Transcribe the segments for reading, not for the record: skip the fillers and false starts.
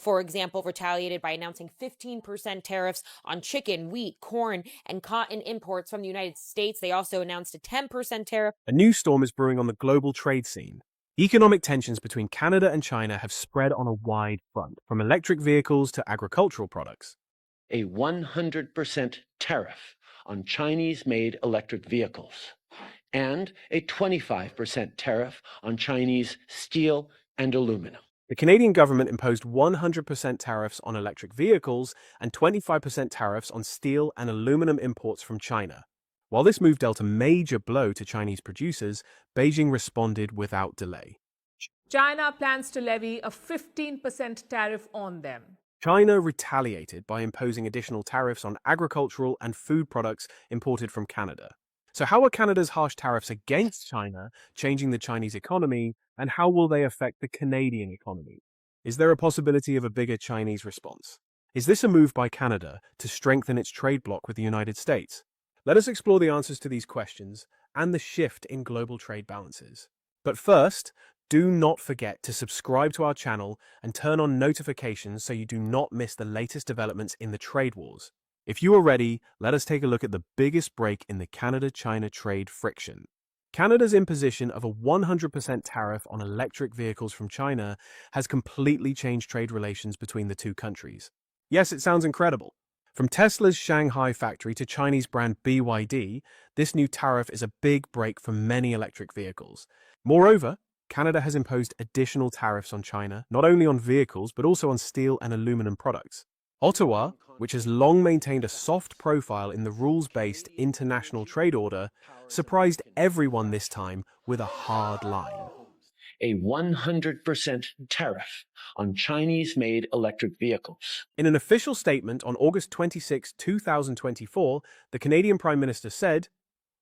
for example, retaliated by announcing 15% tariffs on chicken, wheat, corn, and cotton imports from the United States. They also announced a 10% tariff. A new storm is brewing on the global trade scene. Economic tensions between Canada and China have spread on a wide front, from electric vehicles to agricultural products. A 100% tariff on Chinese-made electric vehicles, and a 25% tariff on Chinese steel and aluminum. The Canadian government imposed 100% tariffs on electric vehicles and 25% tariffs on steel and aluminum imports from China. While this move dealt a major blow to Chinese producers, Beijing responded without delay. China plans to levy a 15% tariff on them. China retaliated by imposing additional tariffs on agricultural and food products imported from Canada. So how are Canada's harsh tariffs against China changing the Chinese economy, and how will they affect the Canadian economy? Is there a possibility of a bigger Chinese response? Is this a move by Canada to strengthen its trade bloc with the United States? Let us explore the answers to these questions and the shift in global trade balances. But first, do not forget to subscribe to our channel and turn on notifications so you do not miss the latest developments in the trade wars. If you are ready, let us take a look at the biggest break in the Canada-China trade friction. Canada's imposition of a 100% tariff on electric vehicles from China has completely changed trade relations between the two countries. Yes, it sounds incredible. From Tesla's Shanghai factory to Chinese brand BYD, this new tariff is a big break for many electric vehicles. Moreover, Canada has imposed additional tariffs on China, not only on vehicles, but also on steel and aluminum products. Ottawa, which has long maintained a soft profile in the rules-based international trade order, surprised everyone this time with a hard line. A 100% tariff on Chinese-made electric vehicles. In an official statement on August 26, 2024, the Canadian Prime Minister said,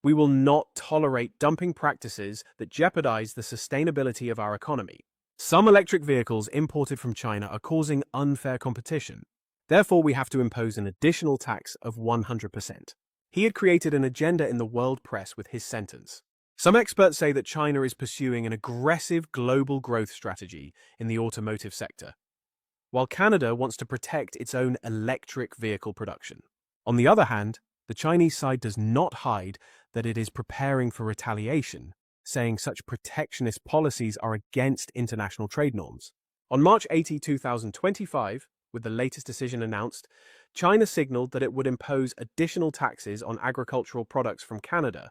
"We will not tolerate dumping practices that jeopardize the sustainability of our economy. Some electric vehicles imported from China are causing unfair competition. Therefore, we have to impose an additional tax of 100%. He had created an agenda in the world press with his sentence. Some experts say that China is pursuing an aggressive global growth strategy in the automotive sector, while Canada wants to protect its own electric vehicle production. On the other hand, the Chinese side does not hide that it is preparing for retaliation, saying such protectionist policies are against international trade norms. On March 18, 2025, with the latest decision announced, China signaled that it would impose additional taxes on agricultural products from Canada,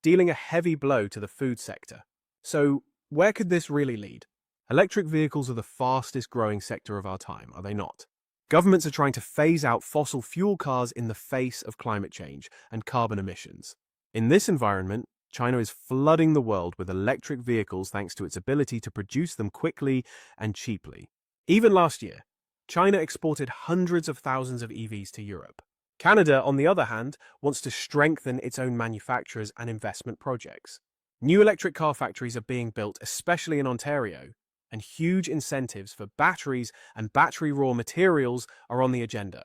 dealing a heavy blow to the food sector. So, where could this really lead? Electric vehicles are the fastest growing sector of our time, are they not? Governments are trying to phase out fossil fuel cars in the face of climate change and carbon emissions. In this environment, China is flooding the world with electric vehicles thanks to its ability to produce them quickly and cheaply. Even last year, China exported hundreds of thousands of EVs to Europe. Canada, on the other hand, wants to strengthen its own manufacturers and investment projects. New electric car factories are being built, especially in Ontario, and huge incentives for batteries and battery raw materials are on the agenda.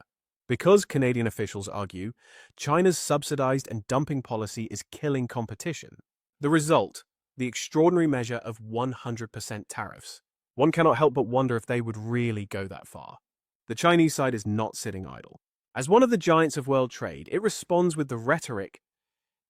Because, Canadian officials argue, China's subsidized and dumping policy is killing competition. The result, the extraordinary measure of 100% tariffs. One cannot help but wonder if they would really go that far. The Chinese side is not sitting idle. As one of the giants of world trade, it responds with the rhetoric,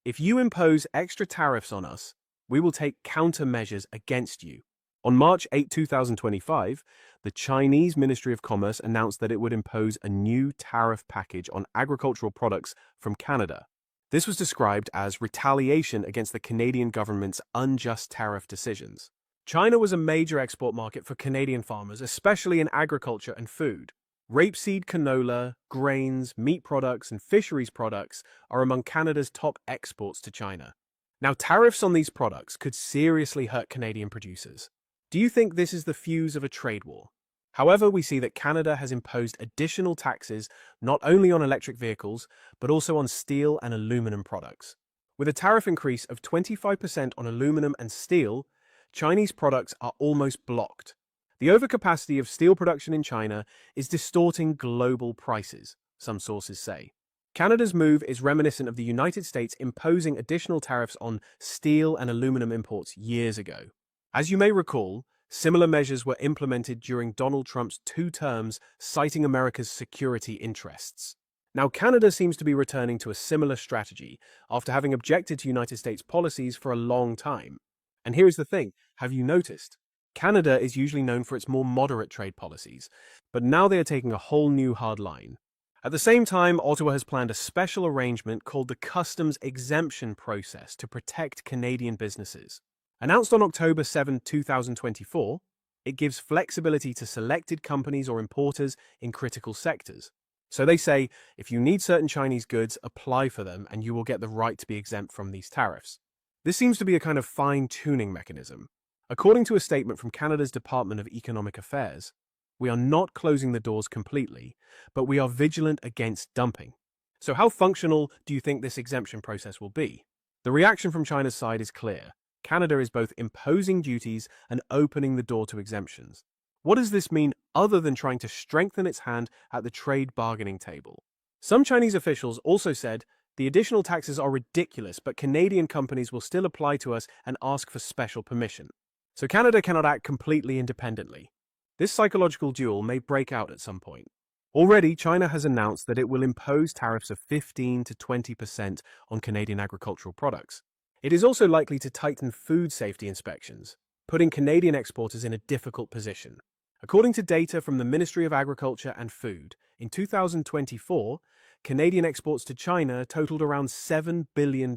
"If you impose extra tariffs on us, we will take countermeasures against you." On March 8, 2025, the Chinese Ministry of Commerce announced that it would impose a new tariff package on agricultural products from Canada. This was described as retaliation against the Canadian government's unjust tariff decisions. China was a major export market for Canadian farmers, especially in agriculture and food. Rapeseed canola, grains, meat products, and fisheries products are among Canada's top exports to China. Now, tariffs on these products could seriously hurt Canadian producers. Do you think this is the fuse of a trade war? However, we see that Canada has imposed additional taxes not only on electric vehicles, but also on steel and aluminum products. With a tariff increase of 25% on aluminum and steel, Chinese products are almost blocked. The overcapacity of steel production in China is distorting global prices, some sources say. Canada's move is reminiscent of the United States imposing additional tariffs on steel and aluminum imports years ago. As you may recall, Similar measures were implemented during Donald Trump's 2 terms, citing America's security interests. Now, Canada seems to be returning to a similar strategy after having objected to United States policies for a long time. And here's the thing, have you noticed? Canada is usually known for its more moderate trade policies, but now they are taking a whole new hard line. At the same time, Ottawa has planned a special arrangement called the Customs Exemption Process to protect Canadian businesses. Announced on October 7, 2024, it gives flexibility to selected companies or importers in critical sectors. So they say, if you need certain Chinese goods, apply for them and you will get the right to be exempt from these tariffs. This seems to be a kind of fine-tuning mechanism. According to a statement from Canada's Department of Economic Affairs, we are not closing the doors completely, but we are vigilant against dumping. So how functional do you think this exemption process will be? The reaction from China's side is clear. Canada is both imposing duties and opening the door to exemptions. What does this mean other than trying to strengthen its hand at the trade bargaining table? Some Chinese officials also said, the additional taxes are ridiculous, but Canadian companies will still apply to us and ask for special permission. So Canada cannot act completely independently. This psychological duel may break out at some point. Already, China has announced that it will impose tariffs of 15 to 20% on Canadian agricultural products. It is also likely to tighten food safety inspections, putting Canadian exporters in a difficult position. According to data from the Ministry of Agriculture and Food, in 2024, Canadian exports to China totaled around $7 billion.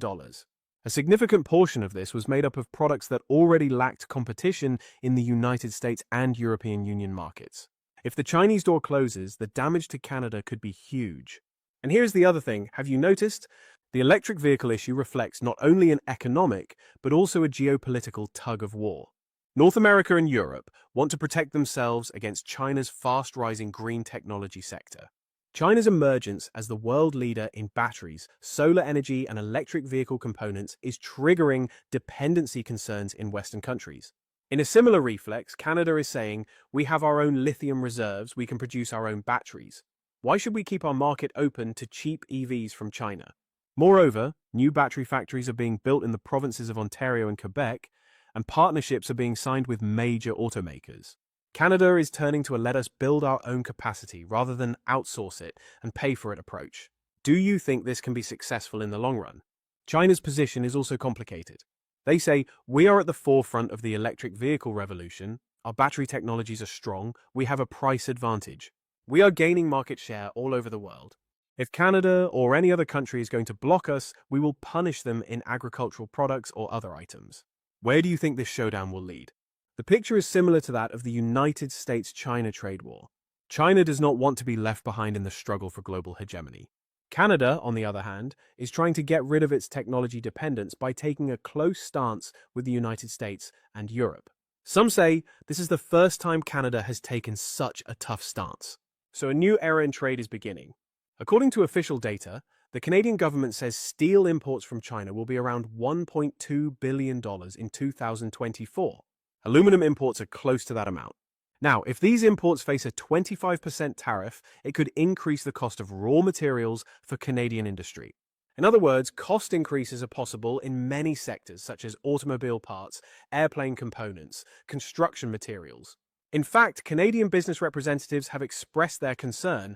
A significant portion of this was made up of products that already lacked competition in the United States and European Union markets. If the Chinese door closes, the damage to Canada could be huge. And here's the other thing, have you noticed? The electric vehicle issue reflects not only an economic, but also a geopolitical tug of war. North America and Europe want to protect themselves against China's fast-rising green technology sector. China's emergence as the world leader in batteries, solar energy, and electric vehicle components is triggering dependency concerns in Western countries. In a similar reflex, Canada is saying, we have our own lithium reserves, we can produce our own batteries. Why should we keep our market open to cheap EVs from China? Moreover, new battery factories are being built in the provinces of Ontario and Quebec, and partnerships are being signed with major automakers. Canada is turning to a let us build our own capacity rather than outsource it and pay for it approach. Do you think this can be successful in the long run? China's position is also complicated. They say, we are at the forefront of the electric vehicle revolution, our battery technologies are strong, we have a price advantage. We are gaining market share all over the world. If Canada or any other country is going to block us, we will punish them in agricultural products or other items. Where do you think this showdown will lead? The picture is similar to that of the United States-China trade war. China does not want to be left behind in the struggle for global hegemony. Canada, on the other hand, is trying to get rid of its technology dependence by taking a close stance with the United States and Europe. Some say this is the first time Canada has taken such a tough stance. So a new era in trade is beginning. According to official data, the Canadian government says steel imports from China will be around $1.2 billion in 2024. Aluminum imports are close to that amount. Now, if these imports face a 25% tariff, it could increase the cost of raw materials for Canadian industry. In other words, cost increases are possible in many sectors such as automobile parts, airplane components, construction materials. In fact, Canadian business representatives have expressed their concern.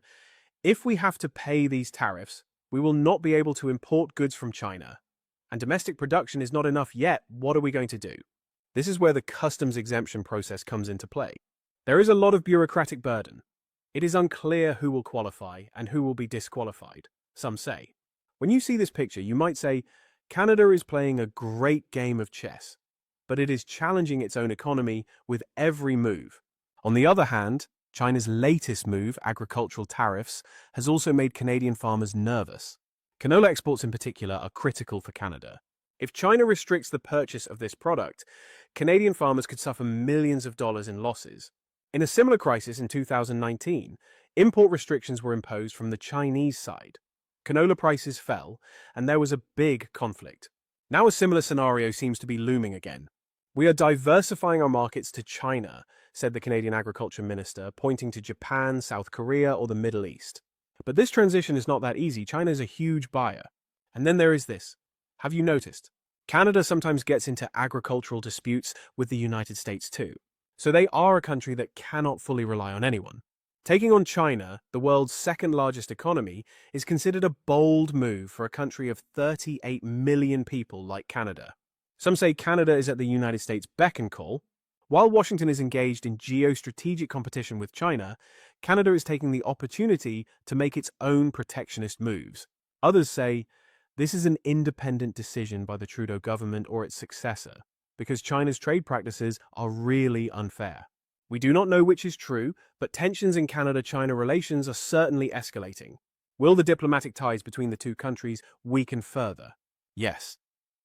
If we have to pay these tariffs, we will not be able to import goods from China. And domestic production is not enough yet. What are we going to do? This is where the customs exemption process comes into play. There is a lot of bureaucratic burden. It is unclear who will qualify and who will be disqualified, some say. When you see this picture, you might say, Canada is playing a great game of chess, but it is challenging its own economy with every move. On the other hand, China's latest move, agricultural tariffs, has also made Canadian farmers nervous. Canola exports in particular are critical for Canada. If China restricts the purchase of this product, Canadian farmers could suffer millions of dollars in losses. In a similar crisis in 2019, import restrictions were imposed from the Chinese side. Canola prices fell, and there was a big conflict. Now a similar scenario seems to be looming again. We are diversifying our markets to China, said the Canadian Agriculture Minister, pointing to Japan, South Korea, or the Middle East. But this transition is not that easy. China is a huge buyer. And then there is this. Have you noticed? Canada sometimes gets into agricultural disputes with the United States too. So they are a country that cannot fully rely on anyone. Taking on China, the world's second-largest economy, is considered a bold move for a country of 38 million people like Canada. Some say Canada is at the United States' beck and call. While Washington is engaged in geostrategic competition with China, Canada is taking the opportunity to make its own protectionist moves. Others say this is an independent decision by the Trudeau government or its successor, because China's trade practices are really unfair. We do not know which is true, but tensions in Canada-China relations are certainly escalating. Will the diplomatic ties between the two countries weaken further? Yes.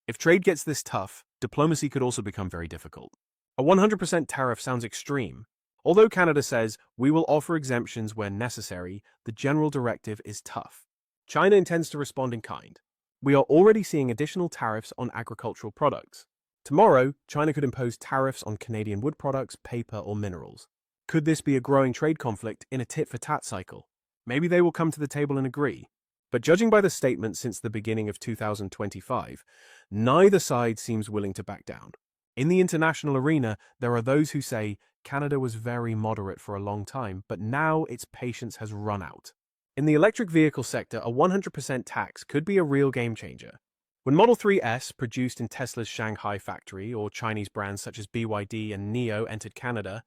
If trade gets this tough, diplomacy could also become very difficult. A 100% tariff sounds extreme. Although Canada says we will offer exemptions where necessary, the general directive is tough. China intends to respond in kind. We are already seeing additional tariffs on agricultural products. Tomorrow, China could impose tariffs on Canadian wood products, paper, or minerals. Could this be a growing trade conflict in a tit-for-tat cycle? Maybe they will come to the table and agree. But judging by the statements since the beginning of 2025, neither side seems willing to back down. In the international arena, there are those who say Canada was very moderate for a long time, but now its patience has run out. In the electric vehicle sector, a 100% tax could be a real game changer. When Model 3S, produced in Tesla's Shanghai factory, or Chinese brands such as BYD and NIO entered Canada,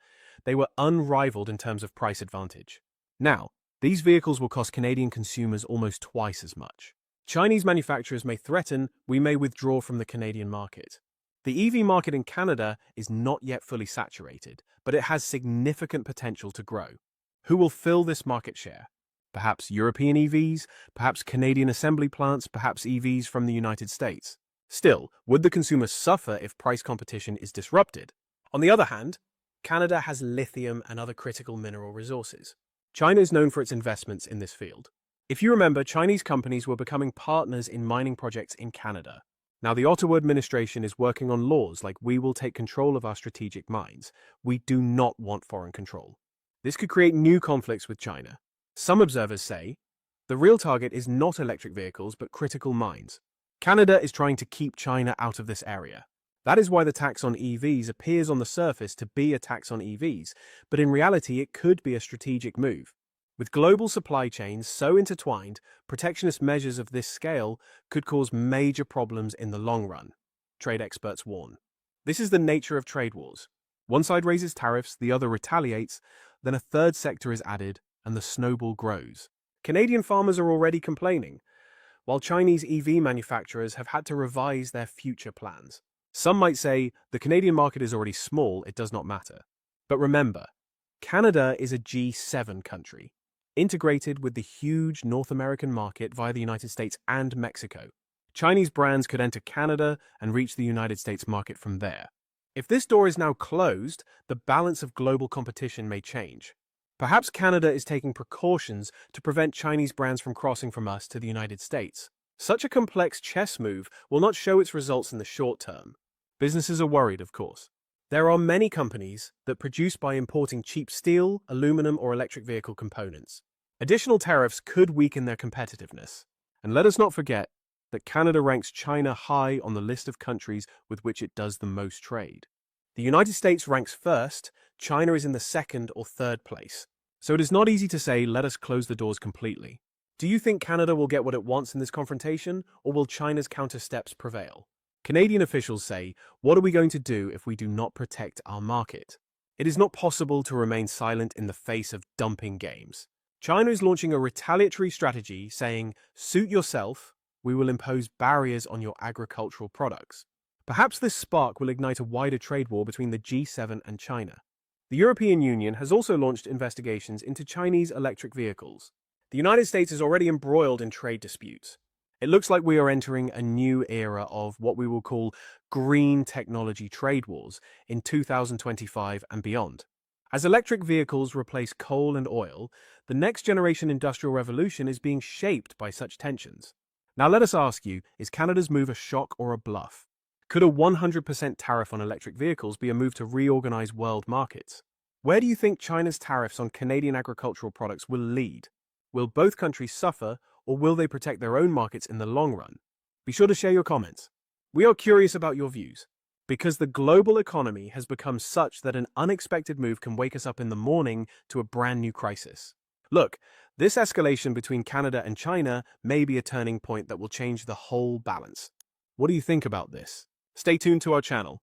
they were unrivaled in terms of price advantage. Now, these vehicles will cost Canadian consumers almost twice as much. Chinese manufacturers may threaten we may withdraw from the Canadian market. The EV market in Canada is not yet fully saturated, but it has significant potential to grow. Who will fill this market share? Perhaps European EVs, perhaps Canadian assembly plants, perhaps EVs from the United States. Still, would the consumer suffer if price competition is disrupted? On the other hand, Canada has lithium and other critical mineral resources. China is known for its investments in this field. If you remember, Chinese companies were becoming partners in mining projects in Canada. Now, the Ottawa administration is working on laws like we will take control of our strategic mines. We do not want foreign control. This could create new conflicts with China. Some observers say the real target is not electric vehicles but critical mines. Canada is trying to keep China out of this area. That is why the tax on EVs appears on the surface to be a tax on EVs, but in reality it could be a strategic move. With global supply chains so intertwined, protectionist measures of this scale could cause major problems in the long run, trade experts warn. This is the nature of trade wars. One side raises tariffs, the other retaliates, then a third sector is added, and the snowball grows. Canadian farmers are already complaining, while Chinese EV manufacturers have had to revise their future plans. Some might say the Canadian market is already small, it does not matter. But remember, Canada is a G7 country, integrated with the huge North American market via the United States and Mexico. Chinese brands could enter Canada and reach the United States market from there. If this door is now closed, the balance of global competition may change. Perhaps Canada is taking precautions to prevent Chinese brands from crossing from us to the United States. Such a complex chess move will not show its results in the short term. Businesses are worried, of course. There are many companies that produce by importing cheap steel, aluminum, or electric vehicle components. Additional tariffs could weaken their competitiveness. And let us not forget that Canada ranks China high on the list of countries with which it does the most trade. The United States ranks first, China is in the second or third place. So it is not easy to say, let us close the doors completely. Do you think Canada will get what it wants in this confrontation, or will China's counter steps prevail? Canadian officials say, what are we going to do if we do not protect our market? It is not possible to remain silent in the face of dumping games. China is launching a retaliatory strategy saying, suit yourself, we will impose barriers on your agricultural products. Perhaps this spark will ignite a wider trade war between the G7 and China. The European Union has also launched investigations into Chinese electric vehicles. The United States is already embroiled in trade disputes. It looks like we are entering a new era of what we will call green technology trade wars in 2025 and beyond. As electric vehicles replace coal and oil, the next generation industrial revolution is being shaped by such tensions. Now let us ask you, is Canada's move a shock or a bluff? Could a 100% tariff on electric vehicles be a move to reorganize world markets? Where do you think China's tariffs on Canadian agricultural products will lead? Will both countries suffer, or will they protect their own markets in the long run? Be sure to share your comments. We are curious about your views. Because the global economy has become such that an unexpected move can wake us up in the morning to a brand new crisis. Look, this escalation between Canada and China may be a turning point that will change the whole balance. What do you think about this? Stay tuned to our channel.